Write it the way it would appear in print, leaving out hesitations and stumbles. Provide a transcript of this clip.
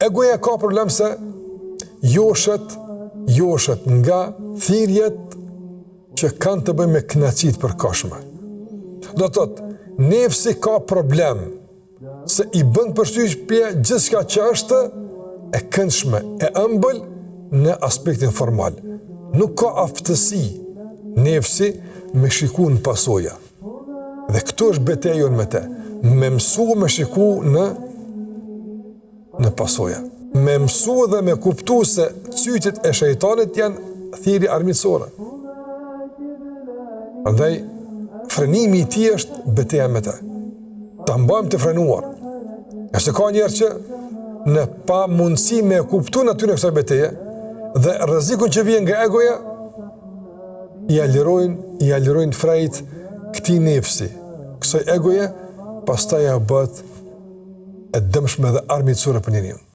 Egoja ka problem se joshet nga thirrjet që kanë të bëjnë me kënaqësitë përkohshme. Do të thotë, nefsi ka problem se i bën përshtypje gjithçka që është e këndshme, e ëmbël në aspektin formal. Nuk ka aftësi nefsi me shiku në pasoja. Dhe këtu është betejë jonë me te. Me mësu me shiku në pasoja. Me mësu dhe me kuptu se cytit e shejtanit janë thirrje armiqësore. Andaj, frenimi i tij është betejë me te. Ta mbajmë të frenuar. Ashtë ka njerë që në pa mundësi me kuptu natyrën e kësaj beteje dhe rrezikun që vjen nga egoja, i alirojnë frejt këtij nefsi, kësaj egoje, pastaj ja bëhet e dëmshme dhe armiqësore për njeriun.